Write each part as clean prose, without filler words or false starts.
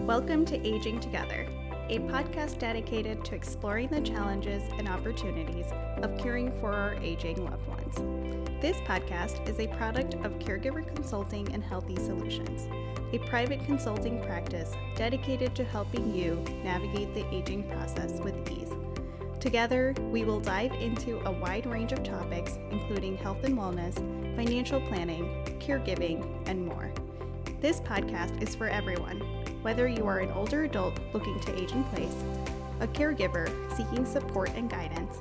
Welcome to Aging Together, a podcast dedicated to exploring the challenges and opportunities of caring for our aging loved ones. This podcast is a product of Caregiver Consulting and Healthy Solutions, a private consulting practice dedicated to helping you navigate the aging process with ease. Together, we will dive into a wide range of topics, including health and wellness, financial planning, caregiving, and more. This podcast is for everyone, whether you are an older adult looking to age in place, a caregiver seeking support and guidance,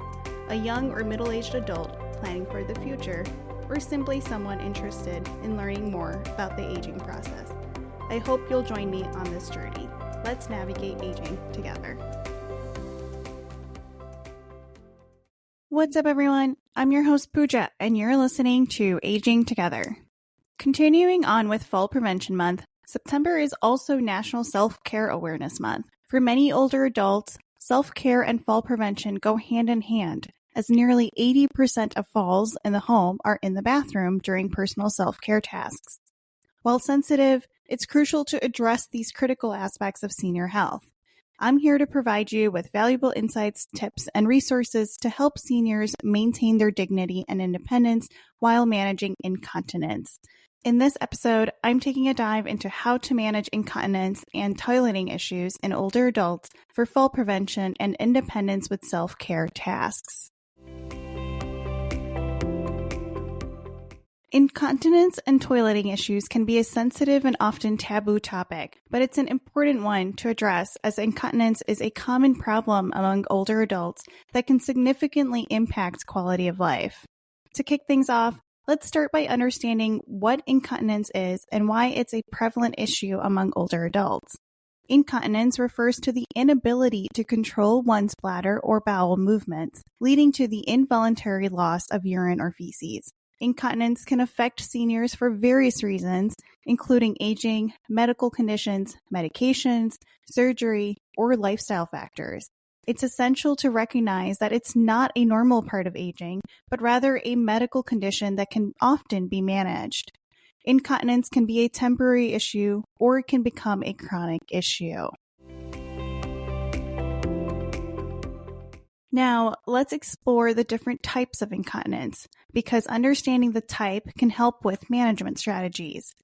a young or middle-aged adult planning for the future, or simply someone interested in learning more about the aging process. I hope you'll join me on this journey. Let's navigate aging together. What's up, everyone? I'm your host, Pooja, and you're listening to Aging Together. Continuing on with Fall Prevention Month, September is also National Self-Care Awareness Month. For many older adults, self-care and fall prevention go hand in hand, as nearly 80% of falls in the home are in the bathroom during personal self-care tasks. While sensitive, it's crucial to address these critical aspects of senior health. I'm here to provide you with valuable insights, tips, and resources to help seniors maintain their dignity and independence while managing incontinence. In this episode, I'm taking a dive into how to manage incontinence and toileting issues in older adults for fall prevention and independence with self-care tasks. Incontinence and toileting issues can be a sensitive and often taboo topic, but it's an important one to address as incontinence is a common problem among older adults that can significantly impact quality of life. To kick things off, let's start by understanding what incontinence is and why it's a prevalent issue among older adults. Incontinence refers to the inability to control one's bladder or bowel movements, leading to the involuntary loss of urine or feces. Incontinence can affect seniors for various reasons, including aging, medical conditions, medications, surgery, or lifestyle factors. It's essential to recognize that it's not a normal part of aging, but rather a medical condition that can often be managed. Incontinence can be a temporary issue, or it can become a chronic issue. Now, let's explore the different types of incontinence, because understanding the type can help with management strategies.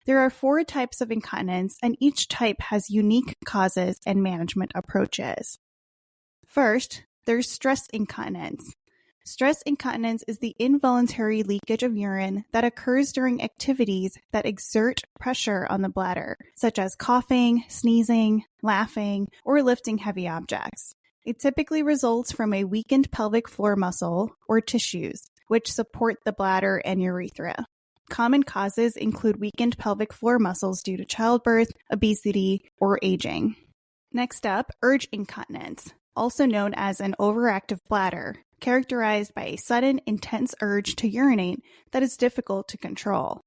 There are 4 types of incontinence, and each type has unique causes and management approaches. First, there's stress incontinence. Stress incontinence is the involuntary leakage of urine that occurs during activities that exert pressure on the bladder, such as coughing, sneezing, laughing, or lifting heavy objects. It typically results from a weakened pelvic floor muscle or tissues, which support the bladder and urethra. Common causes include weakened pelvic floor muscles due to childbirth, obesity, or aging. Next up, urge incontinence, also known as an overactive bladder, characterized by a sudden, intense urge to urinate that is difficult to control.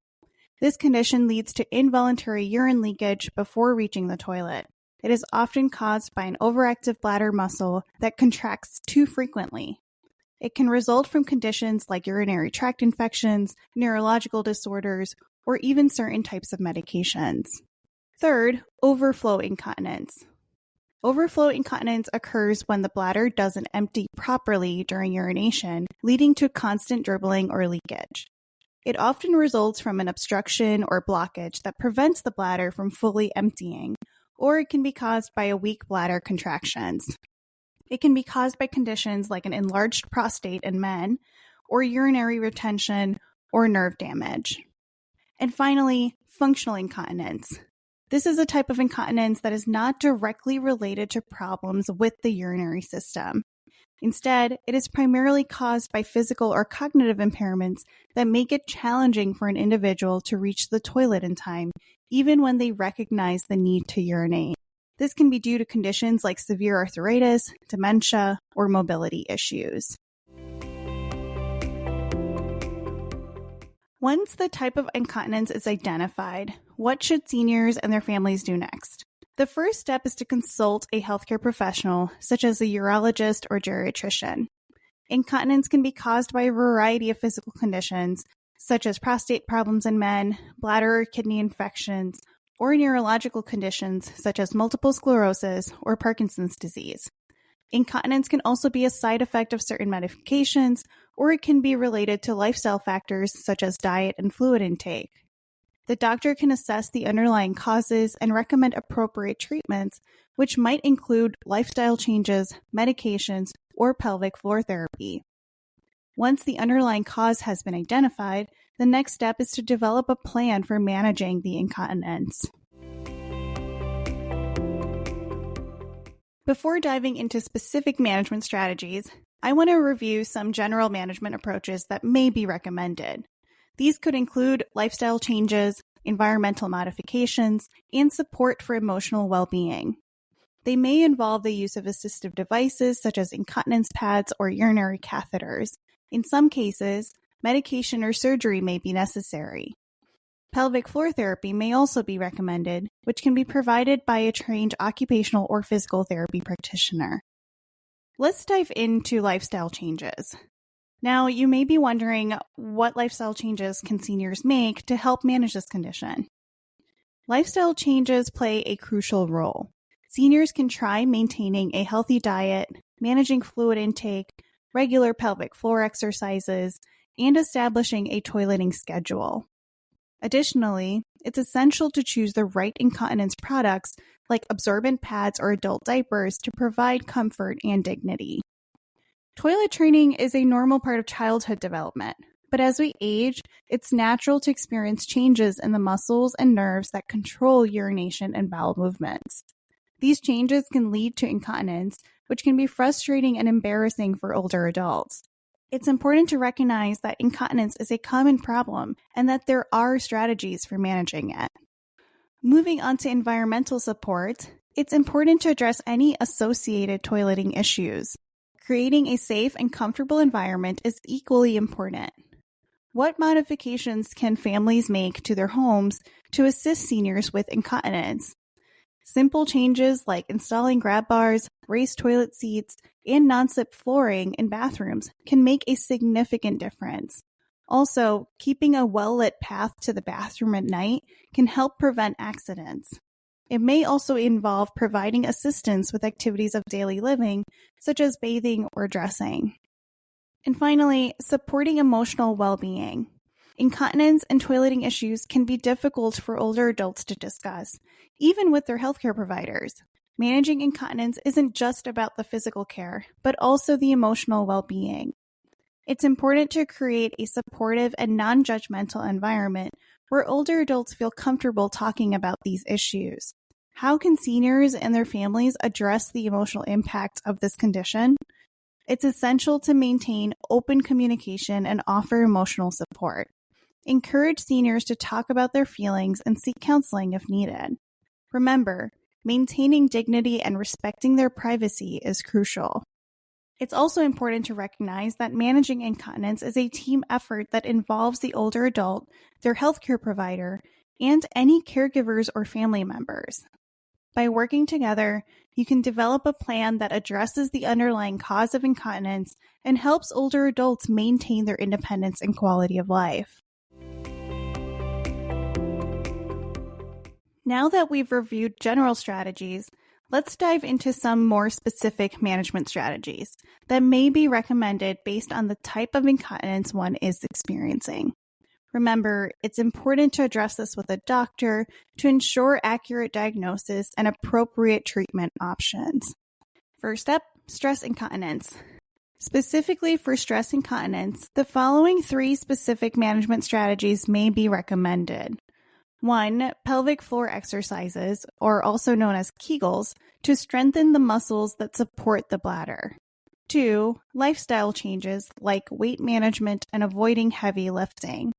This condition leads to involuntary urine leakage before reaching the toilet. It is often caused by an overactive bladder muscle that contracts too frequently. It can result from conditions like urinary tract infections, neurological disorders, or even certain types of medications. Third, overflow incontinence. Overflow incontinence occurs when the bladder doesn't empty properly during urination, leading to constant dribbling or leakage. It often results from an obstruction or blockage that prevents the bladder from fully emptying, or it can be caused by a weak bladder contractions. It can be caused by conditions like an enlarged prostate in men, or urinary retention, or nerve damage. And finally, functional incontinence. This is a type of incontinence that is not directly related to problems with the urinary system. Instead, it is primarily caused by physical or cognitive impairments that make it challenging for an individual to reach the toilet in time, even when they recognize the need to urinate. This can be due to conditions like severe arthritis, dementia, or mobility issues. Once the type of incontinence is identified, what should seniors and their families do next? The first step is to consult a healthcare professional, such as a urologist or geriatrician. Incontinence can be caused by a variety of physical conditions, such as prostate problems in men, bladder or kidney infections, or neurological conditions such as multiple sclerosis or Parkinson's disease. Incontinence can also be a side effect of certain medications, or it can be related to lifestyle factors such as diet and fluid intake. The doctor can assess the underlying causes and recommend appropriate treatments, which might include lifestyle changes, medications, or pelvic floor therapy. Once the underlying cause has been identified, the next step is to develop a plan for managing the incontinence. Before diving into specific management strategies, I want to review some general management approaches that may be recommended. These could include lifestyle changes, environmental modifications, and support for emotional well-being. They may involve the use of assistive devices such as incontinence pads or urinary catheters. In some cases, medication or surgery may be necessary. Pelvic floor therapy may also be recommended, which can be provided by a trained occupational or physical therapy practitioner. Let's dive into lifestyle changes. Now, you may be wondering, what lifestyle changes can seniors make to help manage this condition? Lifestyle changes play a crucial role. Seniors can try maintaining a healthy diet, managing fluid intake, regular pelvic floor exercises, and establishing a toileting schedule. Additionally, it's essential to choose the right incontinence products like absorbent pads or adult diapers to provide comfort and dignity. Toilet training is a normal part of childhood development, but as we age, it's natural to experience changes in the muscles and nerves that control urination and bowel movements. These changes can lead to incontinence, which can be frustrating and embarrassing for older adults. It's important to recognize that incontinence is a common problem and that there are strategies for managing it. Moving on to environmental support, it's important to address any associated toileting issues. Creating a safe and comfortable environment is equally important. What modifications can families make to their homes to assist seniors with incontinence? Simple changes like installing grab bars, raised toilet seats, and non-slip flooring in bathrooms can make a significant difference. Also, keeping a well-lit path to the bathroom at night can help prevent accidents. It may also involve providing assistance with activities of daily living, such as bathing or dressing. And finally, supporting emotional well-being. Incontinence and toileting issues can be difficult for older adults to discuss, even with their healthcare providers. Managing incontinence isn't just about the physical care, but also the emotional well-being. It's important to create a supportive and non-judgmental environment where older adults feel comfortable talking about these issues. How can seniors and their families address the emotional impact of this condition? It's essential to maintain open communication and offer emotional support. Encourage seniors to talk about their feelings and seek counseling if needed. Remember, maintaining dignity and respecting their privacy is crucial. It's also important to recognize that managing incontinence is a team effort that involves the older adult, their healthcare provider, and any caregivers or family members. By working together, you can develop a plan that addresses the underlying cause of incontinence and helps older adults maintain their independence and quality of life. Now that we've reviewed general strategies, let's dive into some more specific management strategies that may be recommended based on the type of incontinence one is experiencing. Remember, it's important to address this with a doctor to ensure accurate diagnosis and appropriate treatment options. First up, stress incontinence. Specifically for stress incontinence, the following 3 specific management strategies may be recommended. 1. Pelvic floor exercises, or also known as Kegels, to strengthen the muscles that support the bladder. 2. Lifestyle changes like weight management and avoiding heavy lifting.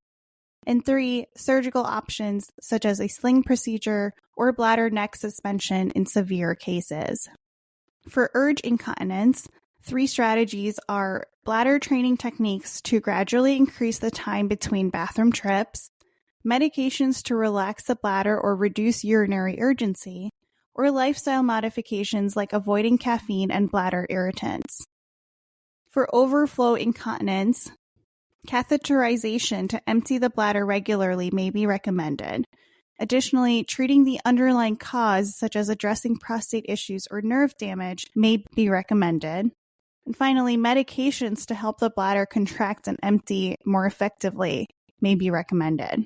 And 3. Surgical options such as a sling procedure or bladder neck suspension in severe cases. For urge incontinence, 3 strategies are bladder training techniques to gradually increase the time between bathroom trips, medications to relax the bladder or reduce urinary urgency, or lifestyle modifications like avoiding caffeine and bladder irritants. For overflow incontinence, catheterization to empty the bladder regularly may be recommended. Additionally, treating the underlying cause, such as addressing prostate issues or nerve damage, may be recommended. And finally, medications to help the bladder contract and empty more effectively may be recommended.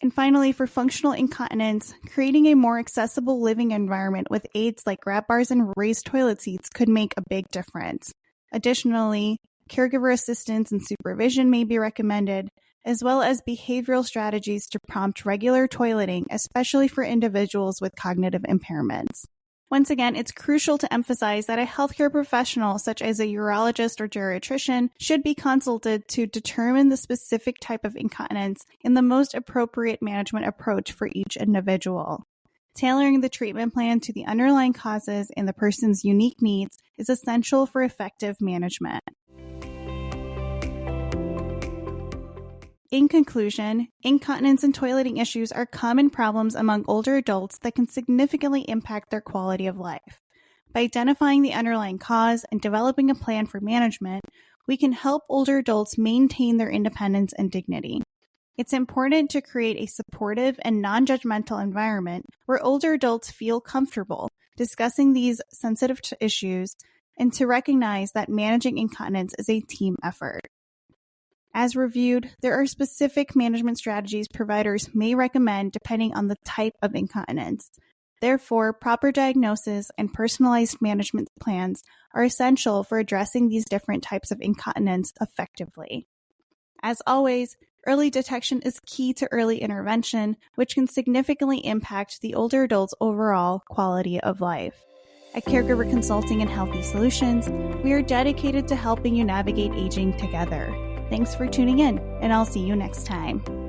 And finally, for functional incontinence, creating a more accessible living environment with aids like grab bars and raised toilet seats could make a big difference. Additionally, caregiver assistance and supervision may be recommended, as well as behavioral strategies to prompt regular toileting, especially for individuals with cognitive impairments. Once again, it's crucial to emphasize that a healthcare professional, such as a urologist or geriatrician, should be consulted to determine the specific type of incontinence and the most appropriate management approach for each individual. Tailoring the treatment plan to the underlying causes and the person's unique needs is essential for effective management. In conclusion, incontinence and toileting issues are common problems among older adults that can significantly impact their quality of life. By identifying the underlying cause and developing a plan for management, we can help older adults maintain their independence and dignity. It's important to create a supportive and non-judgmental environment where older adults feel comfortable discussing these sensitive issues and to recognize that managing incontinence is a team effort. As reviewed, there are specific management strategies providers may recommend depending on the type of incontinence. Therefore, proper diagnosis and personalized management plans are essential for addressing these different types of incontinence effectively. As always, early detection is key to early intervention, which can significantly impact the older adult's overall quality of life. At Caregiver Consulting and Healthy Solutions, we are dedicated to helping you navigate aging together. Thanks for tuning in, and I'll see you next time.